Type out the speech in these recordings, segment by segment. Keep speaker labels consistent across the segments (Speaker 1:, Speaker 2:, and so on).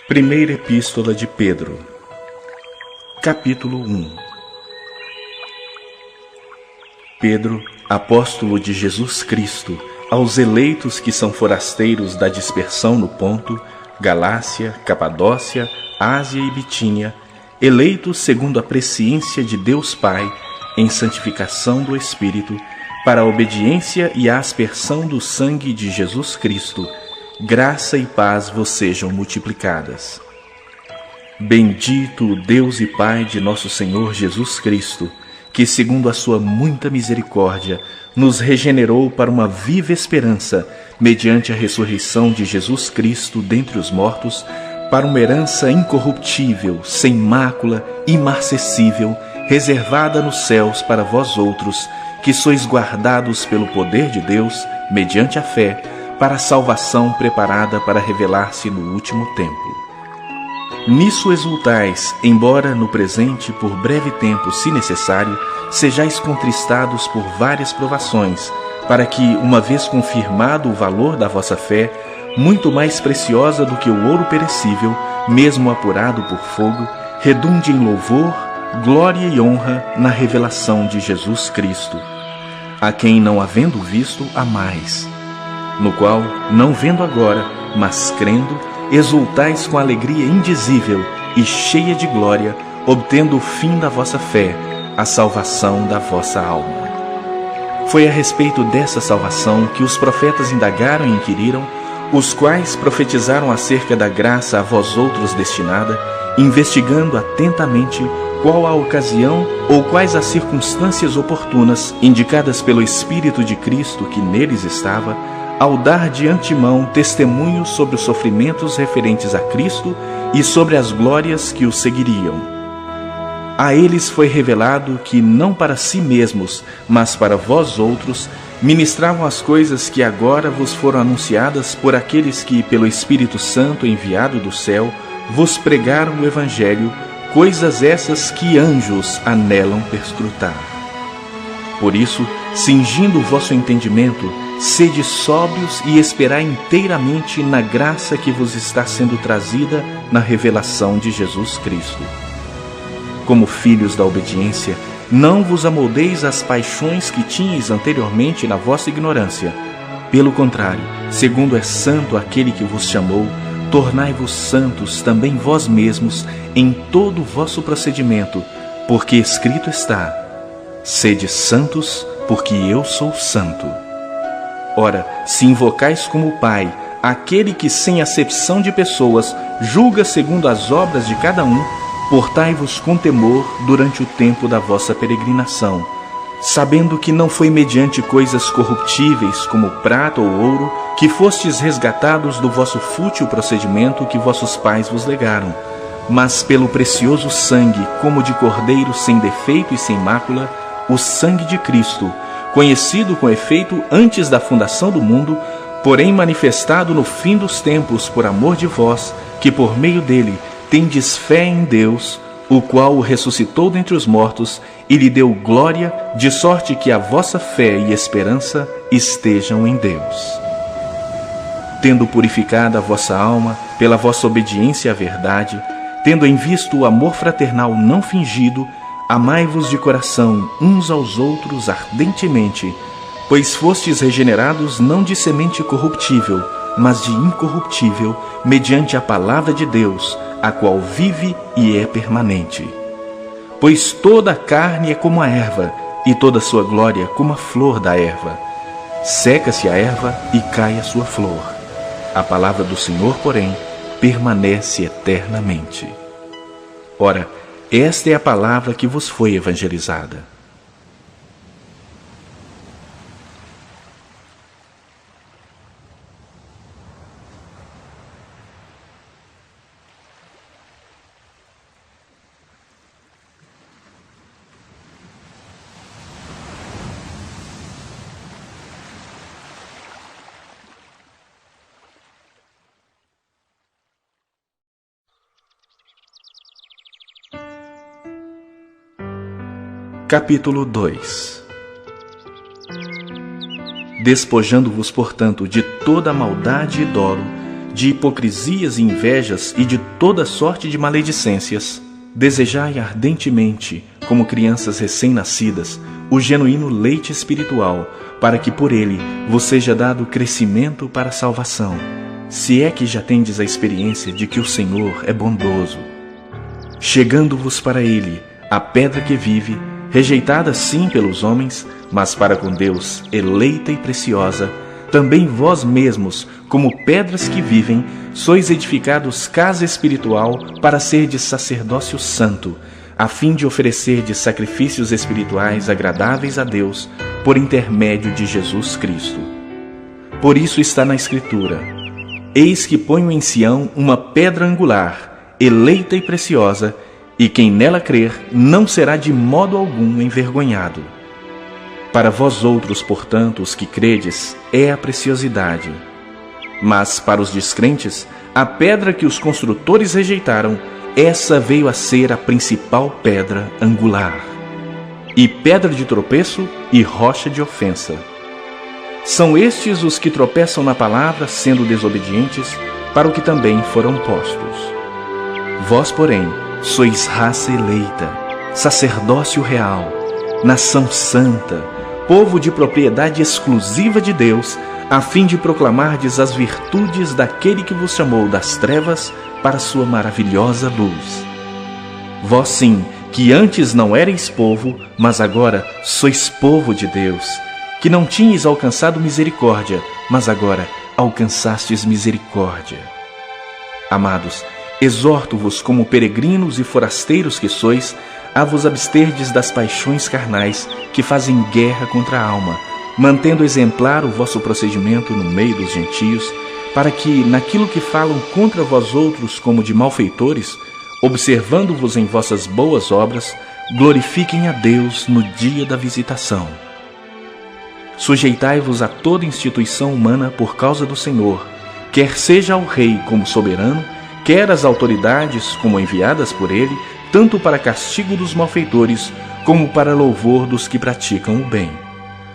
Speaker 1: Primeira Epístola de Pedro, capítulo 1. Pedro, apóstolo de Jesus Cristo, aos eleitos que são forasteiros da dispersão no Ponto, Galácia, Capadócia, Ásia e Bitínia, eleitos segundo a presciência de Deus Pai, em santificação do Espírito, para a obediência e a aspersão do sangue de Jesus Cristo, graça e paz vos sejam multiplicadas. Bendito o Deus e Pai de nosso Senhor Jesus Cristo, que segundo a sua muita misericórdia, nos regenerou para uma viva esperança, mediante a ressurreição de Jesus Cristo dentre os mortos, para uma herança incorruptível, sem mácula, imarcessível, reservada nos céus para vós outros, que sois guardados pelo poder de Deus, mediante a fé, para a salvação preparada para revelar-se no último tempo. Nisso exultais, embora no presente, por breve tempo, se necessário, sejais contristados por várias provações, para que, uma vez confirmado o valor da vossa fé, muito mais preciosa do que o ouro perecível, mesmo apurado por fogo, redunde em louvor, glória e honra na revelação de Jesus Cristo, a quem, não havendo visto, amais, no qual, não vendo agora, mas crendo, exultais com alegria indizível e cheia de glória, obtendo o fim da vossa fé, a salvação da vossa alma. Foi a respeito dessa salvação que os profetas indagaram e inquiriram, os quais profetizaram acerca da graça a vós outros destinada, investigando atentamente qual a ocasião ou quais as circunstâncias oportunas indicadas pelo Espírito de Cristo que neles estava, ao dar de antemão testemunho sobre os sofrimentos referentes a Cristo e sobre as glórias que o seguiriam. A eles foi revelado que não para si mesmos, mas para vós outros, ministravam as coisas que agora vos foram anunciadas por aqueles que, pelo Espírito Santo enviado do céu, vos pregaram o Evangelho, coisas essas que anjos anelam perscrutar. Por isso, cingindo o vosso entendimento, sede sóbrios e esperai inteiramente na graça que vos está sendo trazida na revelação de Jesus Cristo. Como filhos da obediência, não vos amoldeis às paixões que tinhais anteriormente na vossa ignorância. Pelo contrário, segundo é santo aquele que vos chamou, tornai-vos santos também vós mesmos em todo o vosso procedimento, porque escrito está: sede santos, porque eu sou santo. Ora, se invocais como Pai aquele que, sem acepção de pessoas, julga segundo as obras de cada um, portai-vos com temor durante o tempo da vossa peregrinação, sabendo que não foi mediante coisas corruptíveis, como prata ou ouro, que fostes resgatados do vosso fútil procedimento que vossos pais vos legaram, mas pelo precioso sangue, como de cordeiro sem defeito e sem mácula, o sangue de Cristo, conhecido com efeito antes da fundação do mundo, porém manifestado no fim dos tempos por amor de vós, que por meio dele tendes fé em Deus, o qual o ressuscitou dentre os mortos e lhe deu glória, de sorte que a vossa fé e esperança estejam em Deus. Tendo purificado a vossa alma pela vossa obediência à verdade, tendo em vista o amor fraternal não fingido, amai-vos de coração uns aos outros ardentemente, pois fostes regenerados não de semente corruptível, mas de incorruptível, mediante a palavra de Deus, a qual vive e é permanente. Pois toda a carne é como a erva, e toda a sua glória como a flor da erva. Seca-se a erva e cai a sua flor. A palavra do Senhor, porém, permanece eternamente. Ora, esta é a palavra que vos foi evangelizada. Capítulo 2. Despojando-vos, portanto, de toda maldade e dolo, de hipocrisias e invejas e de toda sorte de maledicências. Desejai ardentemente, como crianças recém-nascidas, o genuíno leite espiritual, para que por ele vos seja dado crescimento para a salvação, se é que já tendes a experiência de que o Senhor é bondoso. Chegando-vos para ele, a pedra que vive, rejeitada sim pelos homens, mas para com Deus eleita e preciosa, também vós mesmos, como pedras que vivem, sois edificados casa espiritual para serdes sacerdócio santo, a fim de oferecerdes sacrifícios espirituais agradáveis a Deus, por intermédio de Jesus Cristo. Por isso está na Escritura: Eis que ponho em Sião uma pedra angular, eleita e preciosa, e quem nela crer não será de modo algum envergonhado. Para vós outros, portanto, os que credes, é a preciosidade. Mas para os descrentes, a pedra que os construtores rejeitaram, essa veio a ser a principal pedra angular, e pedra de tropeço e rocha de ofensa. São estes os que tropeçam na palavra, sendo desobedientes, para o que também foram postos. Vós, porém, sois raça eleita, sacerdócio real, nação santa, povo de propriedade exclusiva de Deus, a fim de proclamardes as virtudes daquele que vos chamou das trevas para a sua maravilhosa luz. Vós sim, que antes não erais povo, mas agora sois povo de Deus, que não tinhais alcançado misericórdia, mas agora alcançastes misericórdia. Amados, exorto-vos como peregrinos e forasteiros que sois, a vos absterdes das paixões carnais que fazem guerra contra a alma, mantendo exemplar o vosso procedimento no meio dos gentios, para que, naquilo que falam contra vós outros como de malfeitores, observando-vos em vossas boas obras, glorifiquem a Deus no dia da visitação. Sujeitai-vos a toda instituição humana por causa do Senhor, quer seja ao rei como soberano, quer às autoridades como enviadas por ele, tanto para castigo dos malfeitores, como para louvor dos que praticam o bem.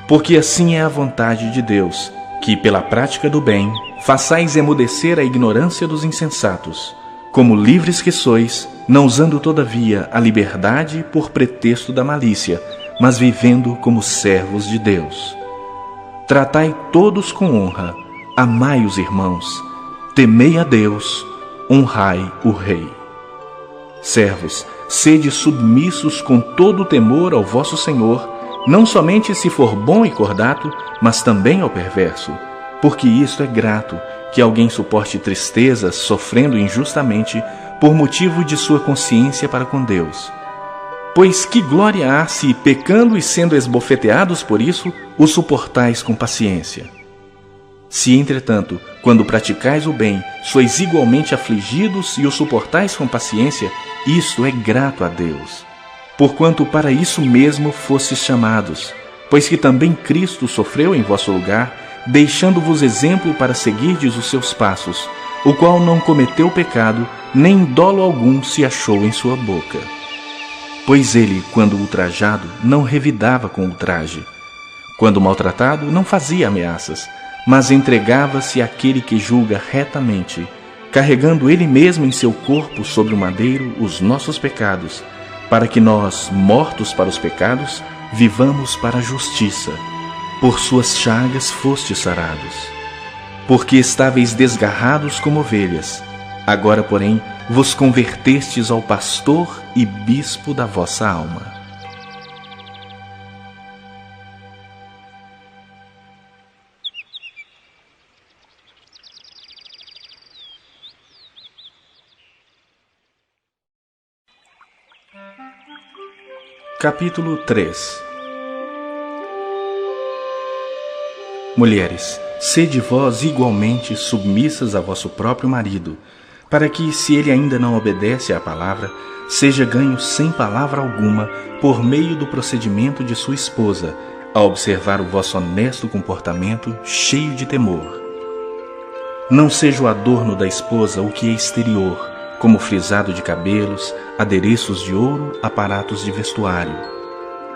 Speaker 1: Porque assim é a vontade de Deus, que, pela prática do bem, façais emudecer a ignorância dos insensatos, como livres que sois, não usando todavia a liberdade por pretexto da malícia, mas vivendo como servos de Deus. Tratai todos com honra, amai os irmãos, temei a Deus, honrai o Rei. Servos, sede submissos com todo o temor ao vosso Senhor, não somente se for bom e cordato, mas também ao perverso, porque isto é grato, que alguém suporte tristezas, sofrendo injustamente, por motivo de sua consciência para com Deus. Pois que glória há se, pecando e sendo esbofeteados por isso, o suportais com paciência? Se, entretanto, quando praticais o bem, sois igualmente afligidos e o suportais com paciência, isto é grato a Deus. Porquanto para isso mesmo fostes chamados, pois que também Cristo sofreu em vosso lugar, deixando-vos exemplo para seguirdes os seus passos, o qual não cometeu pecado, nem dolo algum se achou em sua boca. Pois ele, quando ultrajado, não revidava com ultraje. Quando maltratado, não fazia ameaças, mas entregava-se àquele que julga retamente, carregando ele mesmo em seu corpo sobre o madeiro os nossos pecados, para que nós, mortos para os pecados, vivamos para a justiça. Por suas chagas fostes sarados. Porque estáveis desgarrados como ovelhas, agora, porém, vos convertestes ao pastor e bispo da vossa alma. Capítulo 3. Mulheres, sede vós igualmente submissas a vosso próprio marido, para que, se ele ainda não obedece à palavra, seja ganho sem palavra alguma por meio do procedimento de sua esposa, a observar o vosso honesto comportamento cheio de temor. Não seja o adorno da esposa o que é exterior, como frisado de cabelos, adereços de ouro, aparatos de vestuário.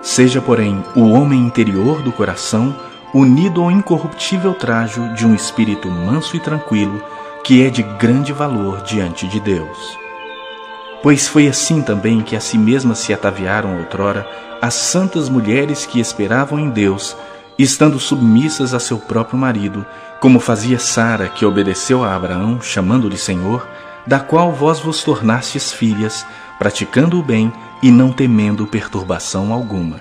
Speaker 1: Seja, porém, o homem interior do coração unido ao incorruptível trajo de um espírito manso e tranquilo, que é de grande valor diante de Deus. Pois foi assim também que a si mesmas se ataviaram outrora as santas mulheres que esperavam em Deus, estando submissas a seu próprio marido, como fazia Sara, que obedeceu a Abraão, chamando-lhe Senhor, da qual vós vos tornastes filhas, praticando o bem e não temendo perturbação alguma.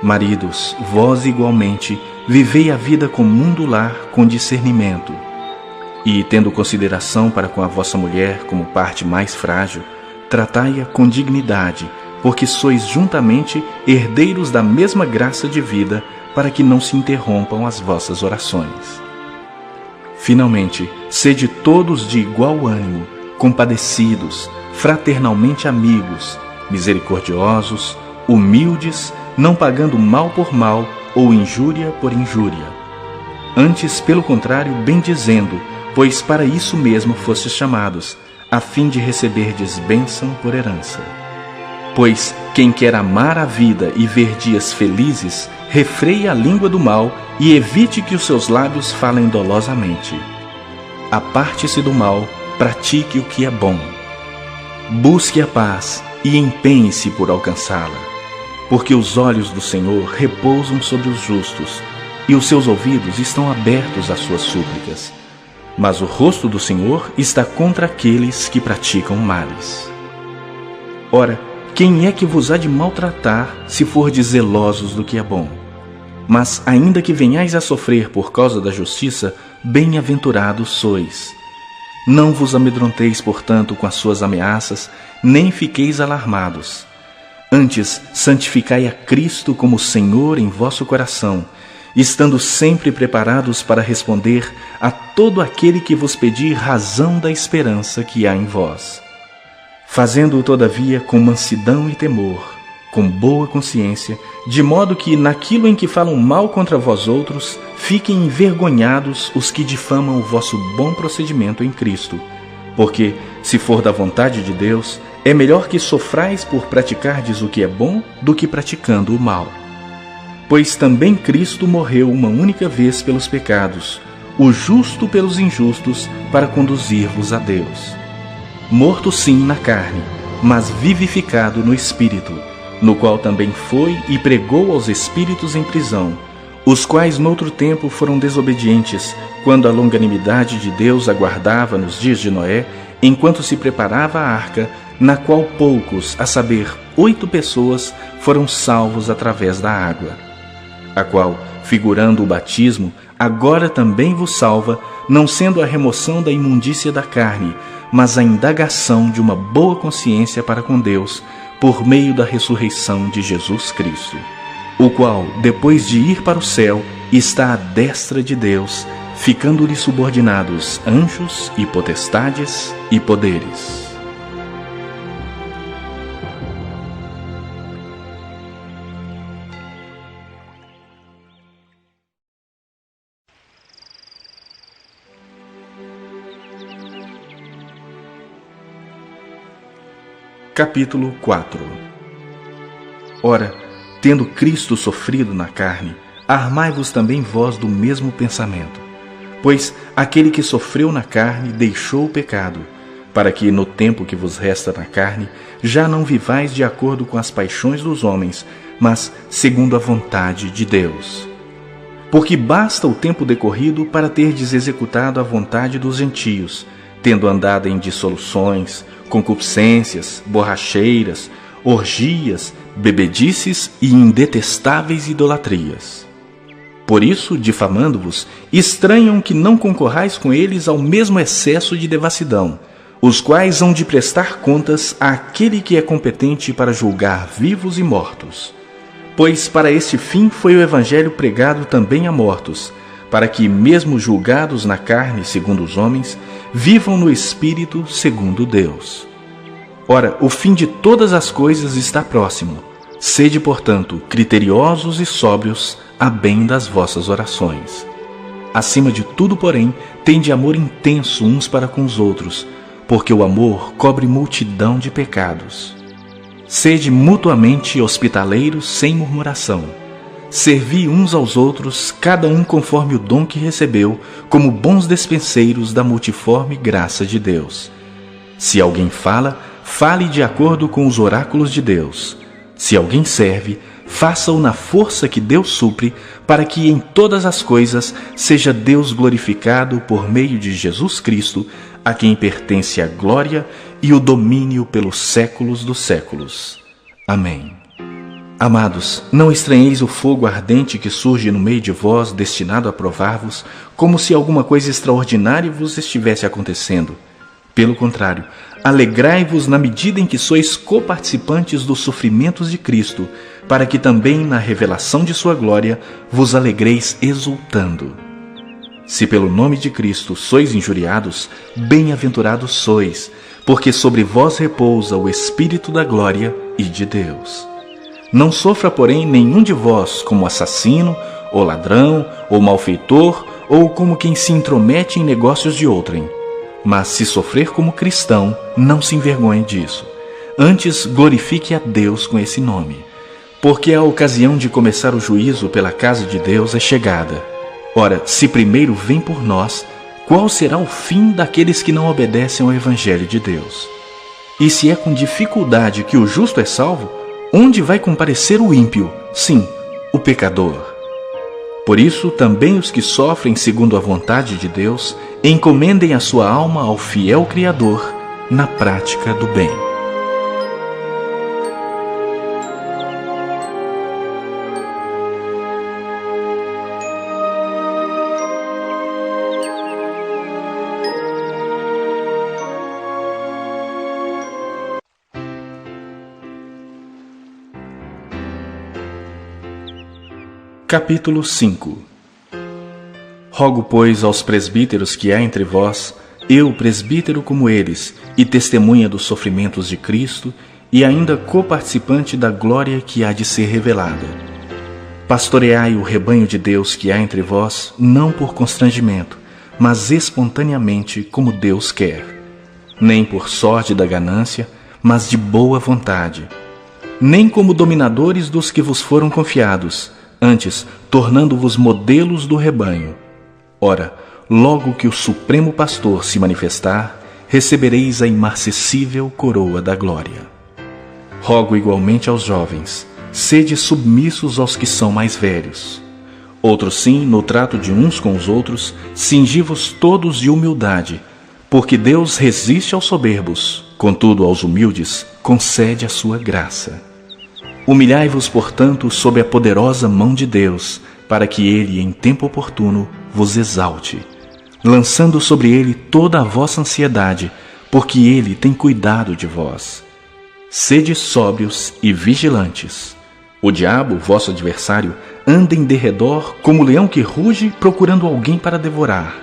Speaker 1: Maridos, vós igualmente vivei a vida comum do lar com discernimento, e, tendo consideração para com a vossa mulher como parte mais frágil, tratai-a com dignidade, porque sois juntamente herdeiros da mesma graça de vida, para que não se interrompam as vossas orações. Finalmente, sede todos de igual ânimo, compadecidos, fraternalmente amigos, misericordiosos, humildes, não pagando mal por mal ou injúria por injúria. Antes, pelo contrário, bendizendo, pois para isso mesmo fostes chamados, a fim de receberdes bênção por herança. Pois quem quer amar a vida e ver dias felizes, refreie a língua do mal e evite que os seus lábios falem dolosamente. Aparte-se do mal, pratique o que é bom. Busque a paz e empenhe-se por alcançá-la, porque os olhos do Senhor repousam sobre os justos, e os seus ouvidos estão abertos às suas súplicas. Mas o rosto do Senhor está contra aqueles que praticam males. Ora, quem é que vos há de maltratar, se fordes zelosos do que é bom? Mas, ainda que venhais a sofrer por causa da justiça, bem-aventurados sois. Não vos amedronteis, portanto, com as suas ameaças, nem fiqueis alarmados. Antes, santificai a Cristo como Senhor em vosso coração, estando sempre preparados para responder a todo aquele que vos pedir razão da esperança que há em vós. Fazendo-o, todavia, com mansidão e temor, com boa consciência, de modo que, naquilo em que falam mal contra vós outros, fiquem envergonhados os que difamam o vosso bom procedimento em Cristo. Porque, se for da vontade de Deus, é melhor que sofrais por praticardes o que é bom do que praticando o mal. Pois também Cristo morreu uma única vez pelos pecados, o justo pelos injustos, para conduzir-vos a Deus. Morto sim na carne, mas vivificado no Espírito, no qual também foi e pregou aos espíritos em prisão, os quais noutro tempo foram desobedientes, quando a longanimidade de Deus aguardava nos dias de Noé, enquanto se preparava a arca, na qual poucos, a saber, 8 pessoas, foram salvos através da água, a qual, figurando o batismo, agora também vos salva, não sendo a remoção da imundícia da carne, mas a indagação de uma boa consciência para com Deus, por meio da ressurreição de Jesus Cristo, o qual, depois de ir para o céu, está à destra de Deus, ficando-lhe subordinados anjos e potestades e poderes. Capítulo 4. Ora, tendo Cristo sofrido na carne, armai-vos também vós do mesmo pensamento. Pois aquele que sofreu na carne deixou o pecado, para que, no tempo que vos resta na carne, já não vivais de acordo com as paixões dos homens, mas segundo a vontade de Deus. Porque basta o tempo decorrido para terdes executado a vontade dos gentios, tendo andado em dissoluções, concupiscências, borracheiras, orgias, bebedices e indetestáveis idolatrias. Por isso, difamando-vos, estranham que não concorrais com eles ao mesmo excesso de devassidão, os quais hão de prestar contas àquele que é competente para julgar vivos e mortos. Pois para este fim foi o Evangelho pregado também a mortos, para que, mesmo julgados na carne segundo os homens, vivam no Espírito segundo Deus. Ora, o fim de todas as coisas está próximo. Sede, portanto, criteriosos e sóbrios, a bem das vossas orações. Acima de tudo, porém, tende amor intenso uns para com os outros, porque o amor cobre multidão de pecados. Sede mutuamente hospitaleiros sem murmuração. servi uns aos outros, cada um conforme o dom que recebeu, como bons despenseiros da multiforme graça de Deus. Se alguém fala, fale de acordo com os oráculos de Deus. Se alguém serve, faça-o na força que Deus supre, para que em todas as coisas seja Deus glorificado por meio de Jesus Cristo, a quem pertence a glória e o domínio pelos séculos dos séculos. Amém. Amados, não estranheis o fogo ardente que surge no meio de vós, destinado a provar-vos, como se alguma coisa extraordinária vos estivesse acontecendo. Pelo contrário, alegrai-vos na medida em que sois coparticipantes dos sofrimentos de Cristo, para que também na revelação de sua glória vos alegreis exultando. Se pelo nome de Cristo sois injuriados, bem-aventurados sois, porque sobre vós repousa o Espírito da glória e de Deus. Não sofra, porém, nenhum de vós como assassino, ou ladrão, ou malfeitor, ou como quem se intromete em negócios de outrem. Mas se sofrer como cristão, não se envergonhe disso. Antes, glorifique a Deus com esse nome. Porque a ocasião de começar o juízo pela casa de Deus é chegada. Ora, se primeiro vem por nós, qual será o fim daqueles que não obedecem ao Evangelho de Deus? E se é com dificuldade que o justo é salvo, onde vai comparecer o ímpio? Sim, o pecador. Por isso, também os que sofrem segundo a vontade de Deus, encomendem a sua alma ao fiel Criador na prática do bem. Capítulo 5. Rogo, pois, aos presbíteros que há entre vós, eu, presbítero como eles, e testemunha dos sofrimentos de Cristo, e ainda coparticipante da glória que há de ser revelada. Pastoreai o rebanho de Deus que há entre vós, não por constrangimento, mas espontaneamente, como Deus quer. Nem por sorte da ganância, mas de boa vontade. Nem como dominadores dos que vos foram confiados, antes, tornando-vos modelos do rebanho. Ora, logo que o Supremo Pastor se manifestar, recebereis a imarcessível coroa da glória. Rogo igualmente aos jovens, sede submissos aos que são mais velhos. Outros sim, no trato de uns com os outros, cingi-vos todos de humildade, porque Deus resiste aos soberbos, contudo aos humildes concede a sua graça. Humilhai-vos, portanto, sob a poderosa mão de Deus, para que Ele, em tempo oportuno, vos exalte, lançando sobre Ele toda a vossa ansiedade, porque Ele tem cuidado de vós. Sede sóbrios e vigilantes. O diabo, vosso adversário, anda em derredor como leão que ruge, procurando alguém para devorar.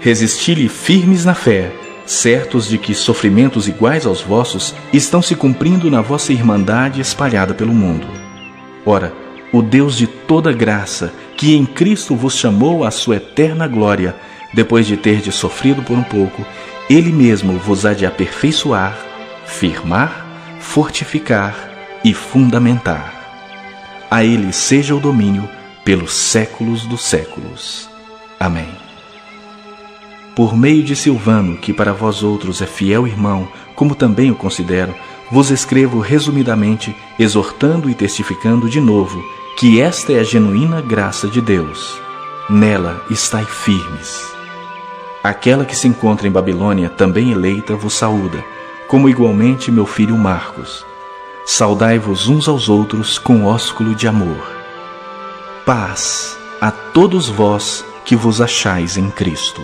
Speaker 1: Resisti-lhe firmes na fé, certos de que sofrimentos iguais aos vossos estão se cumprindo na vossa irmandade espalhada pelo mundo. Ora, o Deus de toda graça, que em Cristo vos chamou à sua eterna glória, depois de terdes sofrido por um pouco, Ele mesmo vos há de aperfeiçoar, firmar, fortificar e fundamentar. A Ele seja o domínio pelos séculos dos séculos. Amém. Por meio de Silvano, que para vós outros é fiel irmão, como também o considero, vos escrevo resumidamente, exortando e testificando de novo que esta é a genuína graça de Deus. Nela estai firmes. Aquela que se encontra em Babilônia, também eleita, vos saúda, como igualmente meu filho Marcos. Saudai-vos uns aos outros com ósculo de amor. Paz a todos vós que vos achais em Cristo.